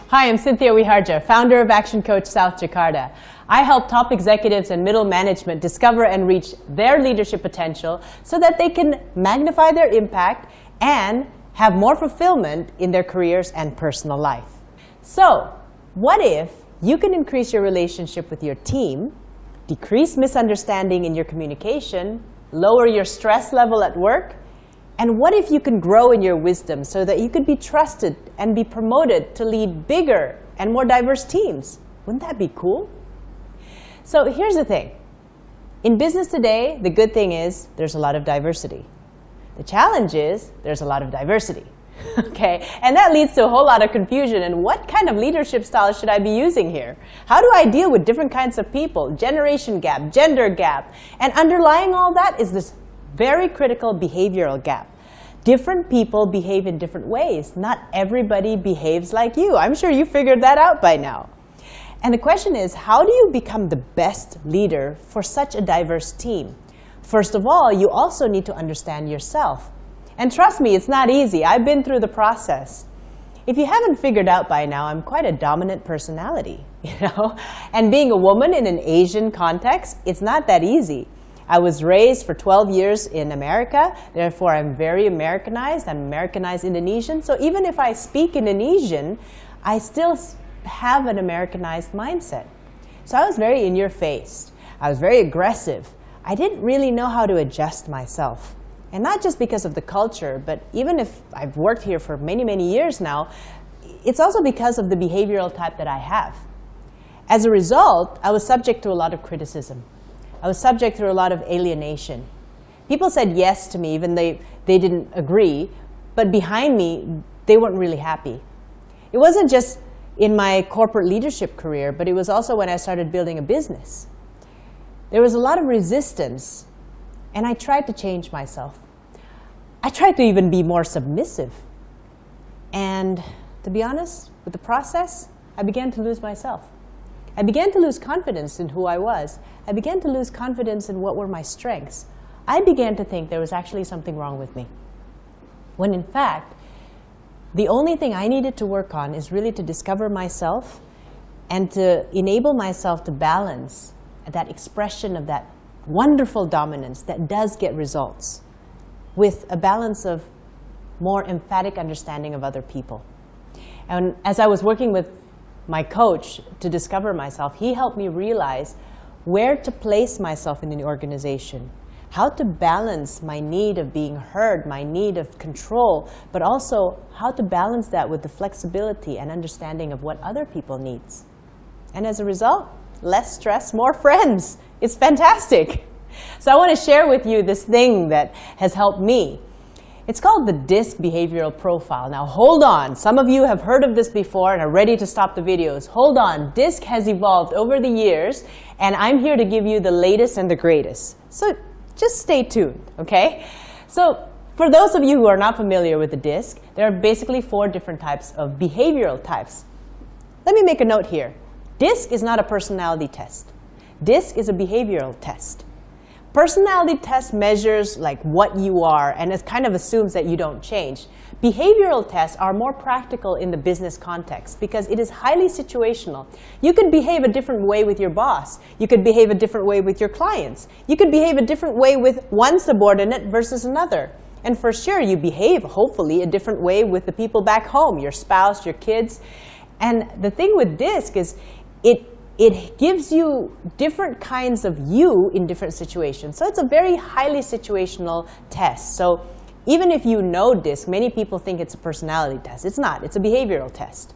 Hi, I'm Cynthia Wiharja, founder of Action Coach South Jakarta. I help top executives and middle management discover and reach their leadership potential so that they can magnify their impact and have more fulfillment in their careers and personal life. So, what if you can increase your relationship with your team, decrease misunderstanding in your communication, lower your stress level at work, and what if you can grow in your wisdom so that you could be trusted and be promoted to lead bigger and more diverse teams? Wouldn't that be cool? So here's the thing. In business today, the good thing is there's a lot of diversity. The challenge is there's a lot of diversity. Okay? And that leads to a whole lot of confusion. And what kind of leadership style should I be using here? How do I deal with different kinds of people? Generation gap, gender gap. And underlying all that is this very critical behavioral gap. Different people behave in different ways. Not everybody behaves like you. I'm sure you figured that out by now. And the question is, how do you become the best leader for such a diverse team? First of all, you also need to understand yourself. And trust me, it's not easy. I've been through the process. If you haven't figured out by now, I'm quite a dominant personality, And being a woman in an Asian context, it's not that easy. I was raised for 12 years in America, therefore I'm very Americanized. I'm Americanized Indonesian. So even if I speak Indonesian, I still have an Americanized mindset. So I was very in your face. I was very aggressive. I didn't really know how to adjust myself. And not just because of the culture, but even if I've worked here for many, many years now, it's also because of the behavioral type that I have. As a result, I was subject to a lot of criticism. I was subject to a lot of alienation. People said yes to me, even they didn't agree, but behind me, they weren't really happy. It wasn't just in my corporate leadership career, but it was also when I started building a business. There was a lot of resistance, and I tried to change myself. I tried to even be more submissive. And to be honest, with the process, I began to lose myself. I began to lose confidence in who I was. I began to lose confidence in what were my strengths. I began to think there was actually something wrong with me. When in fact, the only thing I needed to work on is really to discover myself and to enable myself to balance that expression of that wonderful dominance that does get results with a balance of more emphatic understanding of other people. And as I was working with my coach to discover myself, he helped me realize where to place myself in the organization, how to balance my need of being heard, my need of control, but also how to balance that with the flexibility and understanding of what other people needs. And as a result, less stress, more friends. It's fantastic. So I want to share with you this thing that has helped me. It's called the DISC behavioral profile. Now hold on. Some of you have heard of this before and are ready to stop the videos. Hold on. DISC has evolved over the years, and I'm here to give you the latest and the greatest. So just stay tuned, okay? So for those of you who are not familiar with the DISC, there are basically 4 different types of behavioral types. Let me make a note here. DISC is not a personality test. DISC is a behavioral test. Personality test measures like what you are, and it kind of assumes that you don't change. Behavioral tests are more practical in the business context because it is highly situational. You could behave a different way with your boss. You could behave a different way with your clients. You could behave a different way with one subordinate versus another. And for sure, you behave, hopefully, a different way with the people back home, your spouse, your kids. And the thing with DISC is it gives you different kinds of you in different situations. So it's a very highly situational test. So even if you know DISC, many people think it's a personality test. It's not. It's a behavioral test.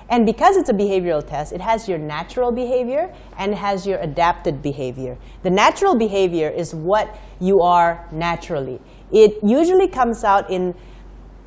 And because it's a behavioral test, it has your natural behavior and it has your adapted behavior. The natural behavior is what you are naturally. It usually comes out in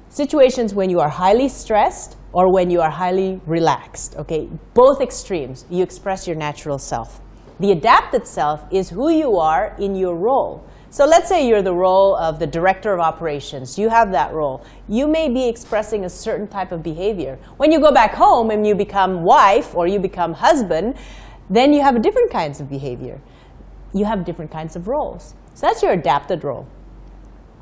situations when you are highly stressed or when you are highly relaxed, okay? Both extremes, you express your natural self. The adapted self is who you are in your role. So let's say you're the role of the director of operations. You have that role. You may be expressing a certain type of behavior. When you go back home and you become wife or you become husband, then you have different kinds of behavior. You have different kinds of roles. So that's your adapted role.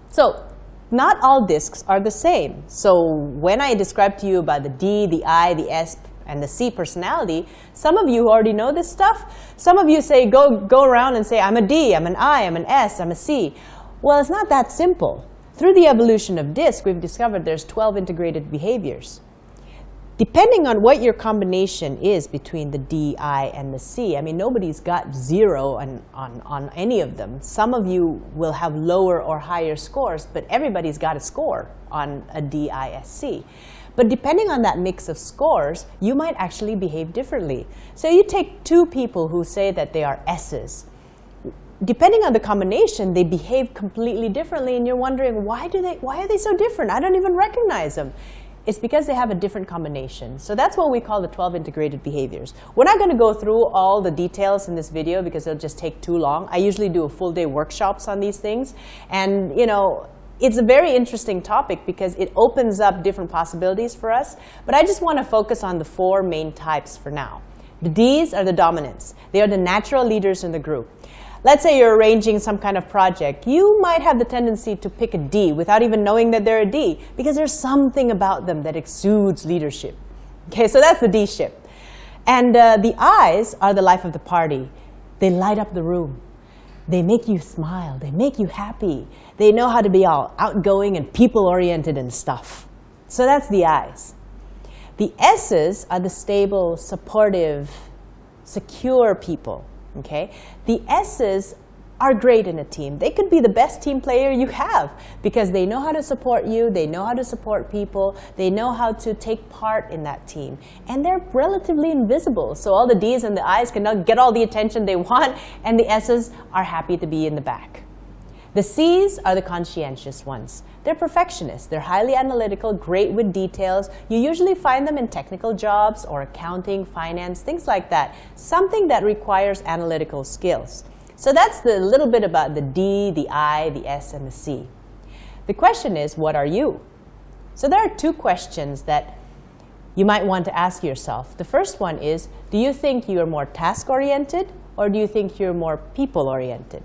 So not all discs are the same. So when I describe to you about the D, the I, the S, and the C personality, some of you already know this stuff. Some of you say, go around and say, I'm a D, I'm an I, I'm an S, I'm a C. Well, it's not that simple. Through the evolution of DISC, we've discovered there's 12 integrated behaviors. Depending on what your combination is between the D, I, and the C, I mean, nobody's got 0 on any of them. Some of you will have lower or higher scores, but everybody's got a score on a D, I, S, C. But depending on that mix of scores, you might actually behave differently. So you take two people who say that they are S's. Depending on the combination, they behave completely differently, and you're wondering, why are they so different? I don't even recognize them. It's because they have a different combination. So that's what we call the 12 integrated behaviors. We're not going to go through all the details in this video because it'll just take too long. I usually do a full day workshops on these things. And it's a very interesting topic because it opens up different possibilities for us. But I just want to focus on the 4 main types for now. The Ds are the dominants. They are the natural leaders in the group. Let's say you're arranging some kind of project. You might have the tendency to pick a D without even knowing that they're a D because there's something about them that exudes leadership. Okay, so that's the D ship. And the Is are the life of the party. They light up the room. They make you smile. They make you happy. They know how to be all outgoing and people-oriented and stuff. So that's the Is. The S's are the stable, supportive, secure people. Okay? The S's are great in a team. They could be the best team player you have because they know how to support you, they know how to support people, they know how to take part in that team. And they're relatively invisible, so all the D's and the I's can get all the attention they want, and the S's are happy to be in the back. The C's are the conscientious ones. They're perfectionists. They're highly analytical, great with details. You usually find them in technical jobs or accounting, finance, things like that. Something that requires analytical skills. So that's the little bit about the D, the I, the S, and the C. The question is, what are you? So there are 2 questions that you might want to ask yourself. The first one is, do you think you're more task-oriented or do you think you're more people-oriented?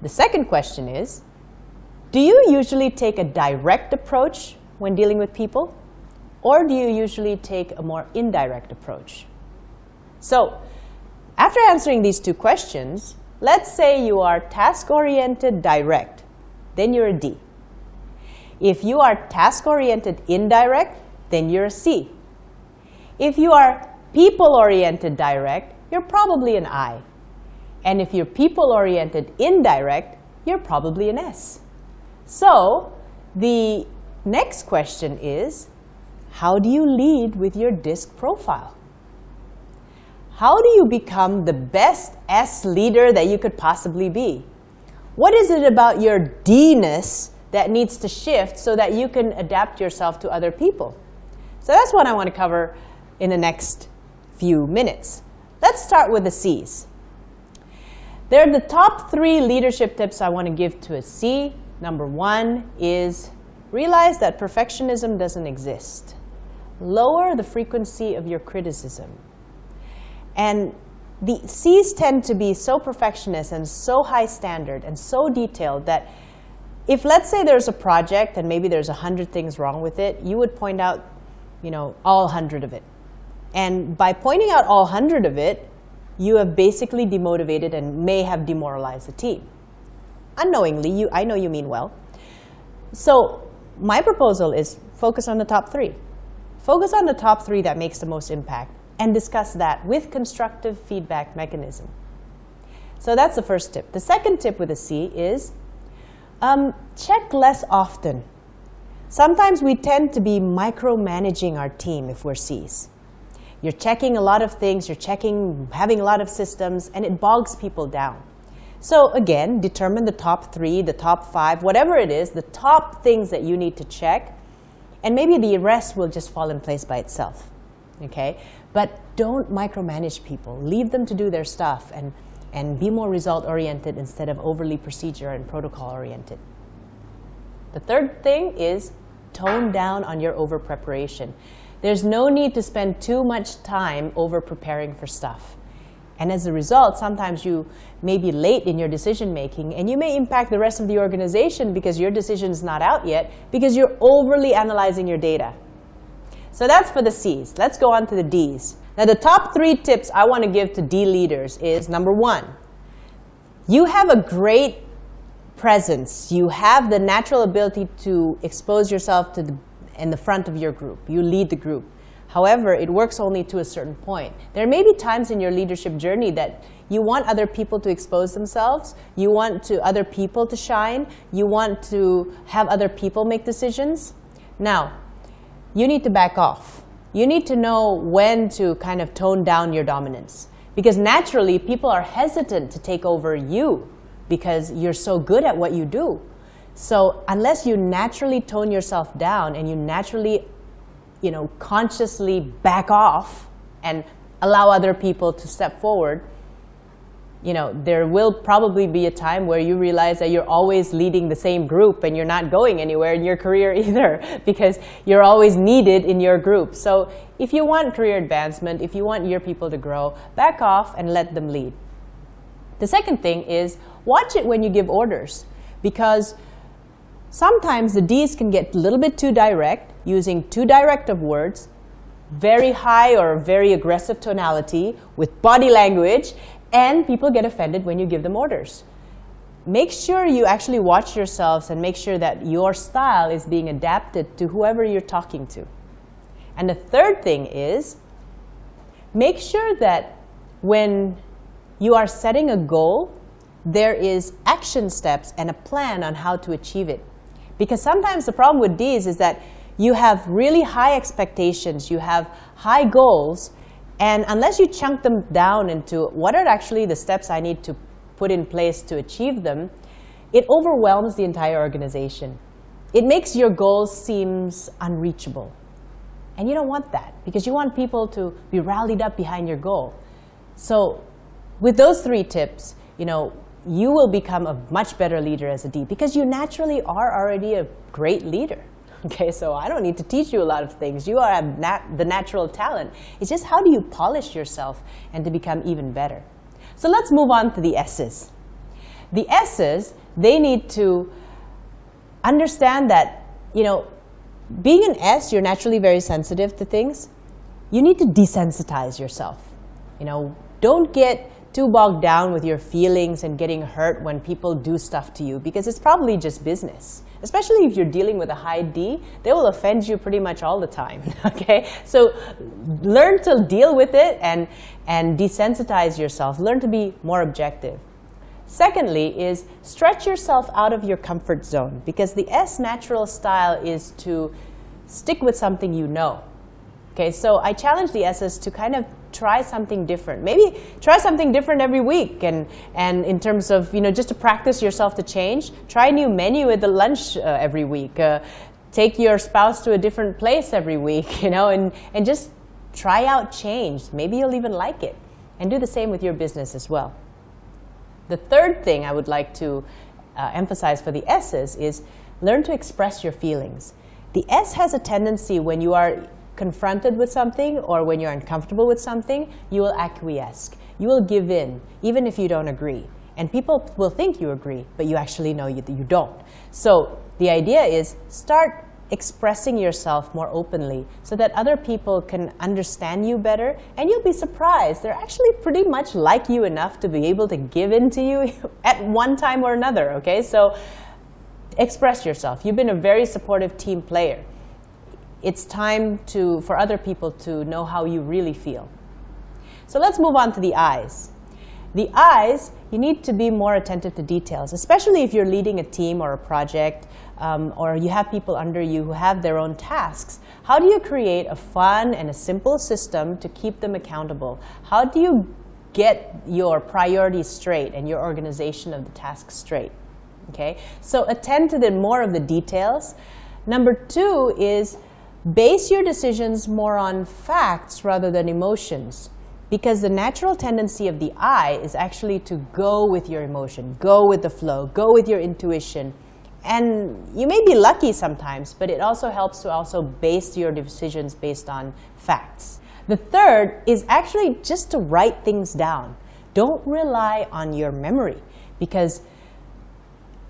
The second question is, do you usually take a direct approach when dealing with people, or do you usually take a more indirect approach? So, after answering these 2 questions, let's say you are task-oriented direct, then you're a D. If you are task-oriented indirect, then you're a C. If you are people-oriented direct, you're probably an I. And if you're people-oriented indirect, you're probably an S. So the next question is, how do you lead with your DISC profile? How do you become the best S leader that you could possibly be? What is it about your D-ness that needs to shift so that you can adapt yourself to other people? So that's what I want to cover in the next few minutes. Let's start with the C's. They're the top 3 leadership tips I want to give to a C. Number 1 is realize that perfectionism doesn't exist. Lower the frequency of your criticism. And the C's tend to be so perfectionist and so high standard and so detailed that if, let's say, there's a project and maybe there's 100 things wrong with it, you would point out, all 100 of it. And by pointing out all 100 of it, you have basically demotivated and may have demoralized the team. Unknowingly, I know you mean well. So my proposal is focus on the top 3. Focus on the top 3 that makes the most impact and discuss that with constructive feedback mechanism. So that's the first tip. The second tip with a C is check less often. Sometimes we tend to be micromanaging our team if we're Cs. You're checking a lot of things, having a lot of systems, and it bogs people down. So again, determine the top 3, the top 5, whatever it is, the top things that you need to check, and maybe the rest will just fall in place by itself. Okay? But don't micromanage people. Leave them to do their stuff and be more result-oriented instead of overly procedure and protocol-oriented. The third thing is tone down on your over-preparation. There's no need to spend too much time over-preparing for stuff. And as a result, sometimes you may be late in your decision making, and you may impact the rest of the organization because your decision is not out yet, because you're overly analyzing your data. So that's for the C's. Let's go on to the D's. Now, the top 3 tips I want to give to D leaders is, number 1, you have a great presence. You have the natural ability to expose yourself to in the front of your group. You lead the group. However, it works only to a certain point. There may be times in your leadership journey that you want other people to expose themselves. You want other people to shine. You want to have other people make decisions. Now, you need to back off. You need to know when to kind of tone down your dominance. Because naturally, people are hesitant to take over you because you're so good at what you do. So unless you naturally tone yourself down and you naturally, consciously back off and allow other people to step forward, there will probably be a time where you realize that you're always leading the same group and you're not going anywhere in your career either because you're always needed in your group. So if you want career advancement, if you want your people to grow, back off and let them lead. The second thing is watch it when you give orders, because sometimes the D's can get a little bit too direct, using too direct of words, very high or very aggressive tonality with body language, and people get offended when you give them orders. Make sure you actually watch yourselves and make sure that your style is being adapted to whoever you're talking to. And the third thing is, make sure that when you are setting a goal, there is action steps and a plan on how to achieve it. Because sometimes the problem with D's is that you have really high expectations, you have high goals, and unless you chunk them down into what are actually the steps I need to put in place to achieve them, it overwhelms the entire organization. It makes your goals seem unreachable. And you don't want that, because you want people to be rallied up behind your goal. So with those 3 tips, you will become a much better leader as a D, because you naturally are already a great leader. Okay, so I don't need to teach you a lot of things. You are the natural talent. It's just how do you polish yourself and to become even better. So let's move on to the S's. The S's, they need to understand that, being an S, you're naturally very sensitive to things. You need to desensitize yourself. Don't get too bogged down with your feelings and getting hurt when people do stuff to you, because it's probably just business. Especially if you're dealing with a high D, they will offend you pretty much all the time. Okay, so learn to deal with it and desensitize yourself. Learn to be more objective. Secondly is stretch yourself out of your comfort zone, because the S natural style is to stick with something you know. Okay, so I challenge the S's to kind of try something different. Maybe try something different every week, and in terms of, just to practice yourself to change, try a new menu at the lunch every week. Take your spouse to a different place every week, and just try out change. Maybe you'll even like it. And do the same with your business as well. The third thing I would like to emphasize for the S's is learn to express your feelings. The S has a tendency, when you are confronted with something or when you're uncomfortable with something, you will acquiesce. You will give in, even if you don't agree. And people will think you agree, but you actually know you don't. So the idea is start expressing yourself more openly so that other people can understand you better, and you'll be surprised. They're actually pretty much like you enough to be able to give in to you at one time or another, okay? So express yourself. You've been a very supportive team player. It's time for other people to know how you really feel. So let's move on to the I's. The I's, you need to be more attentive to details, especially if you're leading a team or a project, or you have people under you who have their own tasks. How do you create a fun and a simple system to keep them accountable? How do you get your priorities straight and your organization of the tasks straight? Okay, so attend to more of the details. Number 2 is base your decisions more on facts rather than emotions, because the natural tendency of the I is actually to go with your emotion, go with the flow, go with your intuition. And you may be lucky sometimes, but it also helps to also base your decisions based on facts. The third is actually just to write things down. Don't rely on your memory, because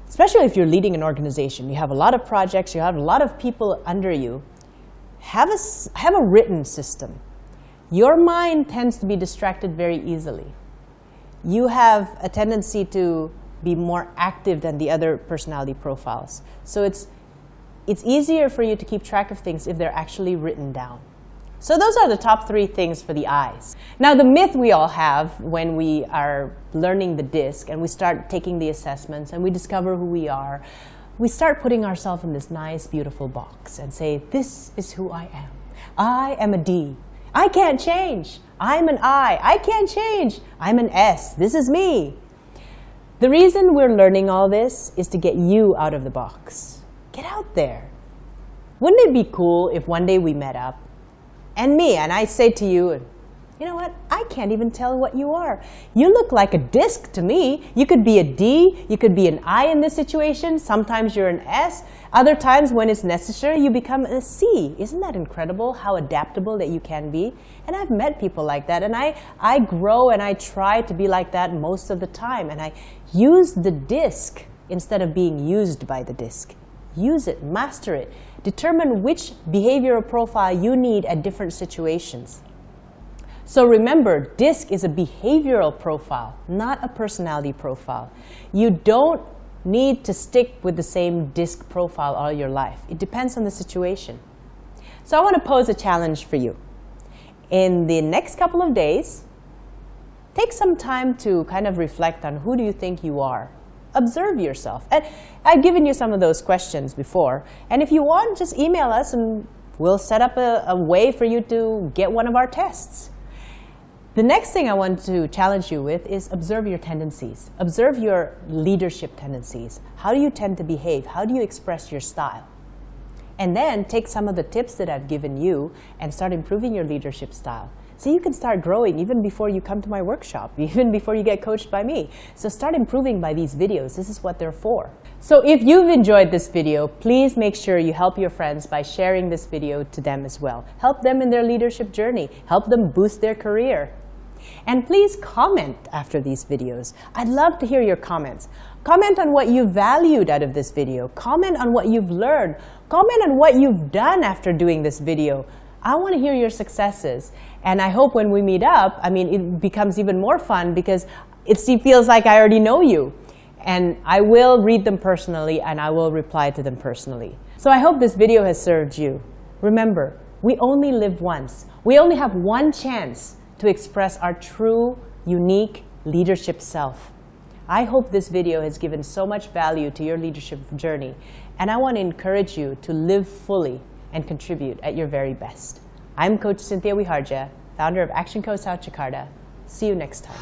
especially if you're leading an organization, you have a lot of projects, you have a lot of people under you, have a written system. Your mind tends to be distracted very easily. You have a tendency to be more active than the other personality profiles. So it's easier for you to keep track of things if they're actually written down. So those are the top 3 things for the I's. Now, the myth we all have when we are learning the DISC and we start taking the assessments and we discover who we are, we start putting ourselves in this nice, beautiful box and say, this is who I am. I am a D. I can't change. I'm an I. I can't change. I'm an S. This is me. The reason we're learning all this is to get you out of the box. Get out there. Wouldn't it be cool if one day we met up and I say to you, you know what? I can't even tell what you are. You look like a disc to me. You could be a D. You could be an I in this situation. Sometimes you're an S. Other times when it's necessary, you become a C. Isn't that incredible how adaptable that you can be? And I've met people like that. And I grow and I try to be like that most of the time. And I use the disc instead of being used by the disc. Use it, master it. Determine which behavioral profile you need at different situations. So remember, DISC is a behavioral profile, not a personality profile. You don't need to stick with the same DISC profile all your life. It depends on the situation. So I want to pose a challenge for you. In the next couple of days, take some time to kind of reflect on who do you think you are. Observe yourself. And I've given you some of those questions before. And if you want, just email us and we'll set up a way for you to get one of our tests. The next thing I want to challenge you with is observe your tendencies. Observe your leadership tendencies. How do you tend to behave? How do you express your style? And then take some of the tips that I've given you and start improving your leadership style. So you can start growing even before you come to my workshop, even before you get coached by me. So start improving by these videos. This is what they're for. So if you've enjoyed this video, please make sure you help your friends by sharing this video to them as well. Help them in their leadership journey. Help them boost their career. And please comment after these videos. I'd love to hear your comments. Comment on what you valued out of this video. Comment on what you've learned. Comment on what you've done after doing this video. I want to hear your successes. And I hope when we meet up, it becomes even more fun because it feels like I already know you. And I will read them personally and I will reply to them personally. So I hope this video has served you. Remember, we only live once. We only have one chance to express our true, unique leadership self. I hope this video has given so much value to your leadership journey, and I want to encourage you to live fully and contribute at your very best. I'm Coach Cynthia Wiharja, founder of Action Coach South Jakarta. See you next time.